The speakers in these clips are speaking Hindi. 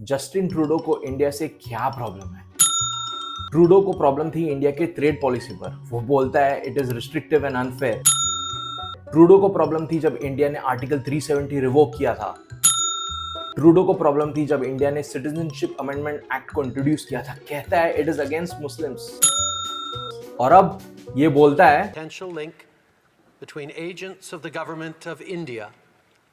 जस्टिन ट्रूडो को इंडिया से क्या प्रॉब्लम है? ट्रूडो को प्रॉब्लम थी इंडिया के ट्रेड पॉलिसी पर। वो बोलता है it is restrictive and unfair. Trudeau को प्रॉब्लम थी जब इंडिया ने आर्टिकल 370 रिवोक किया था। ट्रूडो को प्रॉब्लम थी जब इंडिया ने सिटीजनशिप अमेंडमेंट एक्ट को इंट्रोड्यूस किया था। कहता है इट इज अगेंस्ट मुस्लिम्स। और अब ये बोलता है potential link between agents of the government of India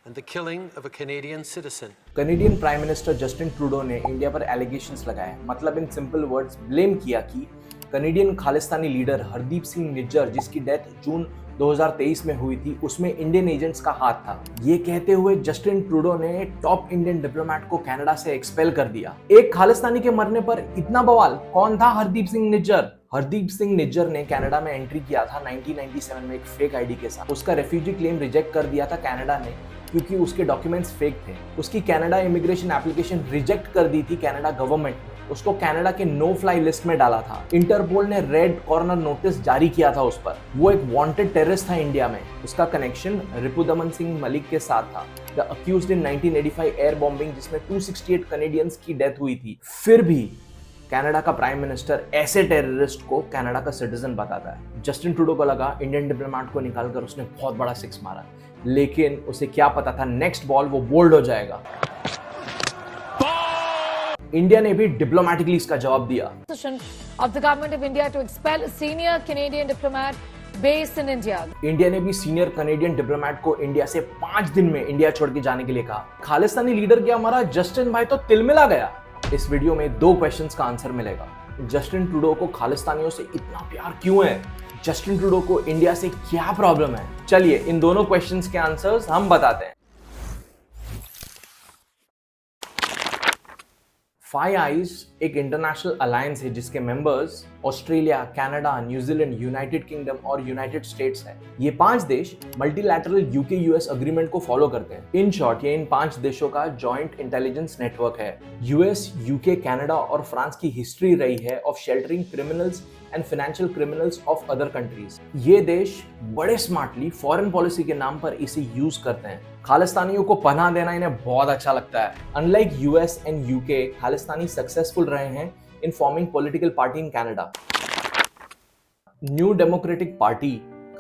and the killing of a Canadian citizen. Canadian prime minister Justin Trudeau ने इंडिया पर एलिगेशंस लगाए। मतलब इन सिंपल वर्ड्स ब्लेम किया कि कनेडियन खालिस्तानी लीडर हरदीप सिंह निज्जर, जिसकी डेथ जून 2023 में हुई थी, उसमें इंडियन एजेंट्स का हाथ था। ये कहते हुए जस्टिन ट्रूडो ने टॉप इंडियन डिप्लोमेट को कनाडा से एक्सपेल कर दिया। एक खालिस्तानी के मरने पर इतना बवाल। कौन था हरदीप सिंह निज्जर? हरदीप सिंह निज्जर ने कनाडा में एंट्री किया था 1997 में एक फेक आईडी के साथ। उसका रेफ्यूजी क्लेम रिजेक्ट कर दिया था कनाडा ने, क्योंकि उसके डॉक्यूमेंट्स फेक थे। उसकी कनाडा इमिग्रेशन एप्लीकेशन रिजेक्ट कर दी थी कनाडा गवर्नमेंट ने। उसको कनाडा के नो फ्लाई लिस्ट में डाला था। इंटरपोल ने रेड कॉर्नर नोटिस जारी किया था उस पर। वो एक वांटेड टेररिस्ट था इंडिया में। उसका कनेक्शन रिपुदमन सिंह मलिक के साथ था, the accused in 1985 air bombing, जिसमें 268 कनेडियंस की डेथ हुई थी। फिर भी कनाडा का प्राइम मिनिस्टर ऐसे टेररिस्ट को कनाडा का सिटीजन बताता है। जस्टिन ट्रूडो को लगा इंडियन डिप्लोमेट को निकालकर उसने बहुत बड़ा सिक्स मारा, लेकिन उसे क्या पता था नेक्स्ट बॉल वो बोल्ड हो जाएगा। इंडिया ने भी डिप्लोमेटिकली इसका जवाब दिया। Of the government of India to expel a senior Canadian diplomat based in India. India ने भी सीनियर कनेडियन डिप्लोमेट को इंडिया से 5 दिन में इंडिया छोड़ के जाने के लिए कहा। खालिस्तानी लीडर क्या मरा, जस्टिन भाई तो तिलमिला गया। इस वीडियो में 2 क्वेश्चंस का आंसर मिलेगा। जस्टिन ट्रूडो को खालिस्तानियों से इतना प्यार क्यों है? जस्टिन ट्रूडो को इंडिया से क्या प्रॉब्लम है? चलिए इन दोनों क्वेश्चंस के आंसर्स हम बताते हैं। फाइव आइज एक इंटरनेशनल अलायंस है जिसके members Australia, Canada, New Zealand, United kingdom और यूनाइटेड स्टेट्स है। ये 5 देश मल्टीलैटरल यूके यूएस अग्रीमेंट को फॉलो करते हैं। इन शॉर्ट ये इन 5 देशों का जॉइंट इंटेलिजेंस नेटवर्क है। यूएस, यूके, कनाडा और फ्रांस की हिस्ट्री रही है of sheltering criminals and financial criminals of other countries. ये देश बड़े स्मार्टली फॉरेन पॉलिसी के नाम पर इसे यूज करते हैं। खालिस्तानियों को पनाह देना इन्हें बहुत अच्छा लगता है। Unlike US and UK, Khalistani successful रहे हैं in forming political party in Canada. New democratic party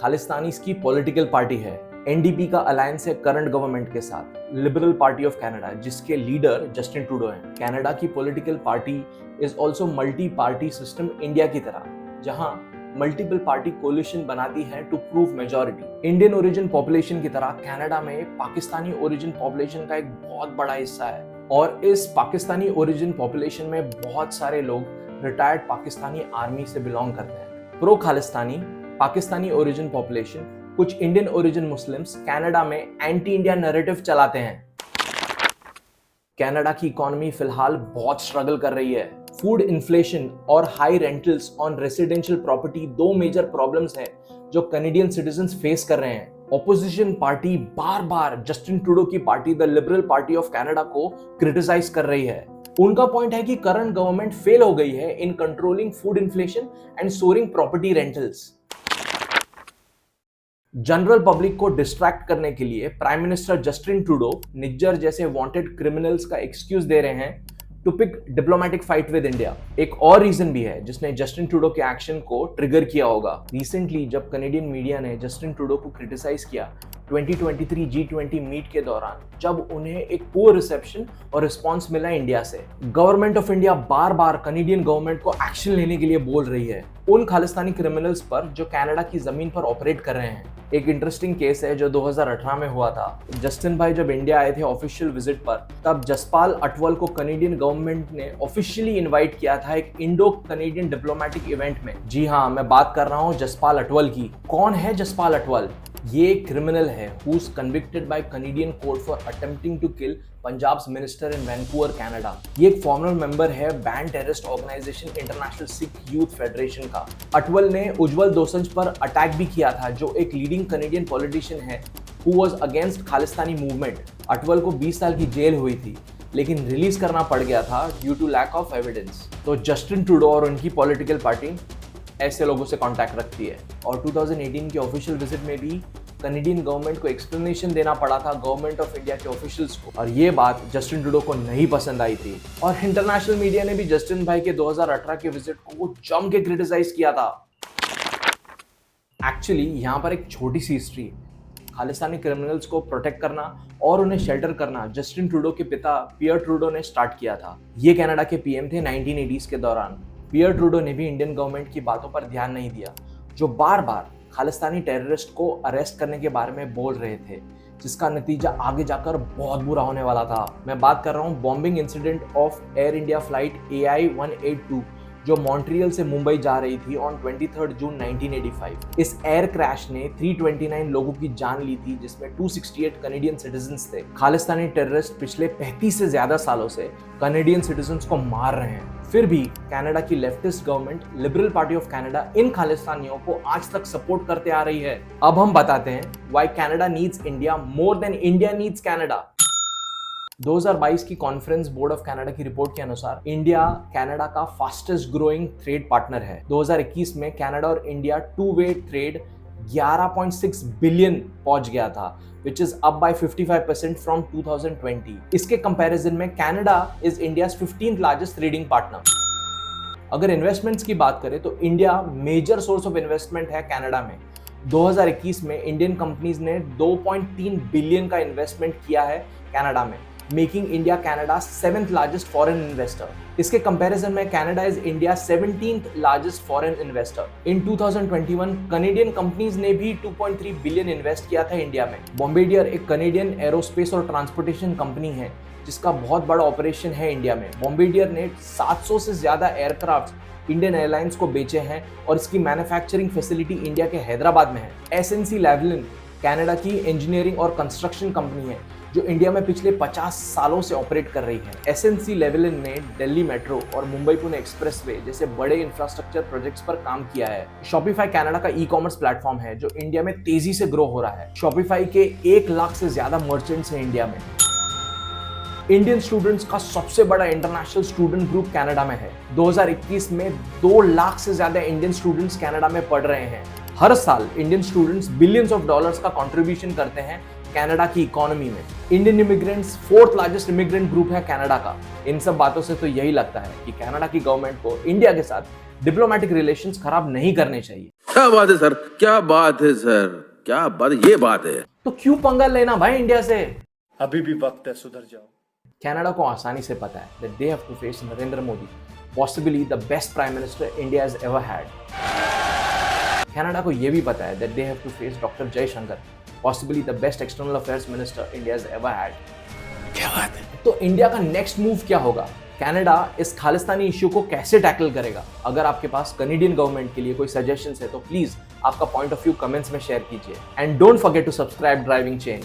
Khalistanis की पॉलिटिकल पार्टी है। एनडीपी का अलायंस है करंट गवर्नमेंट के साथ। लिबरल पार्टी ऑफ कनाडा, जिसके लीडर जस्टिन ट्रूडो हैं। कनाडा की political party is also multi party system India की तरह, जहां मल्टीपल पार्टी कोलिशन बनाती है to prove majority. Indian origin population की तरह कनाडा में पाकिस्तानी ओरिजिन पॉपुलेशन का एक बहुत बड़ा हिस्सा है, और इस पाकिस्तानी ओरिजिन पॉपुलेशन में बहुत सारे लोग रिटायर्ड पाकिस्तानी आर्मी से बिलोंग करते हैं। Pro Khalistani Pakistani origin population, कुछ इंडियन ओरिजिन मुस्लिम्स कनाडा में एंटी इंडिया नैरेटिव चलाते हैं। कनाडा की इकोनॉमी फिलहाल बहुत स्ट्रगल कर रही है। फूड इन्फ्लेशन और high rentals on residential property 2 major problems हैं जो कैनेडियन सिटीजन्स फेस कर रहे हैं। ऑपोजिशन पार्टी बार बार जस्टिन ट्रूडो की party the liberal party of Canada को क्रिटिसाइज कर रही है। उनका पॉइंट है कि करंट गवर्नमेंट फेल हो गई है in controlling food inflation and soaring property rentals. General public को डिस्ट्रैक्ट करने के लिए prime minister Justin Trudeau Nijjar जैसे वांटेड क्रिमिनल्स का एक्सक्यूज दे रहे हैं to pick diplomatic fight with India. एक और रीजन भी है जिसने जस्टिन ट्रूडो के एक्शन को ट्रिगर किया होगा। रिसेंटली जब कनेडियन मीडिया ने जस्टिन ट्रूडो को क्रिटिसाइज किया 2023 G20 मीट के दौरान, जब उन्हें एक पुअर रिसेप्शन और रिस्पांस मिला इंडिया से। Government of India bar bar Canadian government को एक्शन लेने के लिए बोल रही है उन खालिस्तानी क्रिमिनल्स पर जो कनाडा की जमीन पर ऑपरेट कर रहे हैं। एक इंटरेस्टिंग केस है जो 2018 में हुआ था। जस्टिन भाई जब इंडिया आए थे ऑफिशियल विजिट पर, तब जसपाल अटवल को कनेडियन गवर्नमेंट ने ऑफिशियली इनवाइट किया था एक इंडो कनेडियन डिप्लोमेटिक इवेंट में। जी हाँ, मैं बात कर रहा हूँ जसपाल अटवल की। कौन है जसपाल अटवल? ये क्रिमिनल है who is convicted by Canadian court for attempting to kill Punjab's minister in Vancouver, Canada. ये एक फॉर्मल मेंबर है banned terrorist organisation international Sikh youth federation का। अटवल ने उज्जवल दोसंज पर अटैक भी किया था, जो एक लीडिंग कैनेडियन पॉलिटिशियन है who was against Khalistani movement. Atwal को 20 साल की जेल हुई थी, लेकिन रिलीज करना पड़ गया था due to lack of evidence. तो जस्टिन ट्रूडो और उनकी पॉलिटिकल पार्टी ऐसे लोगों से कांटेक्ट रखती है, और 2018 के ऑफिशियल विजिट में भी कनेडियन गवर्नमेंट को एक्सप्लेनेशन देना पड़ा था गवर्नमेंट ऑफ इंडिया के ऑफिशियल्स को, और ये बात जस्टिन ट्रूडो को नहीं पसंद आई थी। और इंटरनेशनल मीडिया ने भी जस्टिन भाई के 2018 के विजिट को जम के क्रिटिसाइज किया था। एक्चुअली यहाँ पर एक छोटी सी हिस्ट्री है। खालिस्तानी क्रिमिनल्स को प्रोटेक्ट करना और उन्हें शेल्टर करना जस्टिन ट्रूडो के पिता पियर ट्रूडो ने स्टार्ट किया था। ये कनाडा के पीएम थे 1980s के दौरान। पियर ट्रूडो ने भी इंडियन गवर्नमेंट की बातों पर ध्यान नहीं दिया, जो बार बार खालिस्तानी टेररिस्ट को अरेस्ट करने के बारे में बोल रहे थे, जिसका नतीजा आगे जाकर बहुत बुरा होने वाला था। मैं बात कर रहा हूँ bombing incident of air India flight AI-182 जो मॉन्ट्रियल से मुंबई जा रही थी ऑन 23 जून 1985। इस एयर क्रैश ने 329 लोगों की जान ली थी, जिसमें 268 कनेडियन सिटीजन्स थे। खालिस्तानी टेररिस्ट पिछले 35 से ज्यादा सालों से कनेडियन सिटीजन्स को मार रहे हैं। फिर भी कनाडा की leftist government liberal party of Canada इन खालिस्तानियों को आज तक सपोर्ट करते आ रही है। अब हम बताते हैं why Canada needs India more than India needs Canada. 2022 की कॉन्फ्रेंस बोर्ड ऑफ कनाडा की रिपोर्ट के अनुसार इंडिया कनाडा का फास्टेस्ट ग्रोइंग ट्रेड पार्टनर है। 2021 में कनाडा और India two way trade 11.6 billion पहुंच गया था, which is up by 55% from 2020। इसके कंपैरिजन में Canada is India's 15th largest trading partner. अगर इन्वेस्टमेंट्स की बात करें तो India major source of investment है कनाडा में। 2021 में इंडियन कंपनीज ने 2.3 बिलियन का इन्वेस्टमेंट किया है कनाडा में, making India Canada 7th largest foreign investor. इसके कंपैरिजन में Canada is India 17th largest foreign investor. In 2021 Canadian companies ने भी 2.3 बिलियन इन्वेस्ट किया था इंडिया में। बॉम्बार्डियर एक कनेडियन एरोस्पेस और ट्रांसपोर्टेशन कंपनी है जिसका बहुत बड़ा ऑपरेशन है इंडिया में। बॉम्बार्डियर ने 700 से ज्यादा एयरक्राफ्ट इंडियन एयरलाइंस को बेचे हैं और इसकी मैन्युफैक्चरिंग फैसिलिटी इंडिया के हैदराबाद में है। SNC Lavalin कनाडा की इंजीनियरिंग और कंस्ट्रक्शन कंपनी है जो इंडिया में पिछले 50 सालों से ऑपरेट कर रही है। SNC Lavalin ने दिल्ली मेट्रो और मुंबई पुणे एक्सप्रेसवे जैसे बड़े इंफ्रास्ट्रक्चर प्रोजेक्ट्स पर काम किया है। शॉपिफाई कनाडा का ई-कॉमर्स प्लेटफॉर्म है जो इंडिया में तेजी से ग्रो हो रहा है। शॉपिफाई के 1 लाख से ज्यादा मर्चेंट्स हैं इंडिया में। इंडियन स्टूडेंट्स का सबसे बड़ा इंटरनेशनल स्टूडेंट ग्रुप कनाडा में है। 2021 में 2 लाख से ज्यादा इंडियन स्टूडेंट्स कनाडा में पढ़ रहे हैं। हर साल Indian students billions of dollars का कंट्रीब्यूशन करते हैं कनाडा की इकोनॉमी में। Indian immigrants 4th largest immigrant group है कनाडा का। इन सब बातों से तो यही लगता है कि कनाडा की गवर्नमेंट को इंडिया के साथ डिप्लोमेटिक रिलेशंस खराब नहीं करने चाहिए। क्या बात है सर, क्या बात है सर, क्या बात, ये बात है। तो क्यों पंगा लेना भाई इंडिया से? अभी भी वक्त है, सुधर जाओ। कनाडा को आसानी से पता है that they have to face Narendra Modi, possibly the best prime minister India has ever had. Canada को यह भी पता है that they have to face doctor Jaishankar, possibly the best external affairs minister India has ever had. क्या बात है। तो इंडिया का नेक्स्ट मूव क्या होगा? कनाडा इस खालिस्तानी इश्यू को कैसे टैकल करेगा? अगर आपके पास कनेडियन गवर्नमेंट के लिए कोई सजेशंस है तो प्लीज आपका पॉइंट ऑफ व्यू कमेंट्स में शेयर कीजिए। And don't forget to subscribe driving change.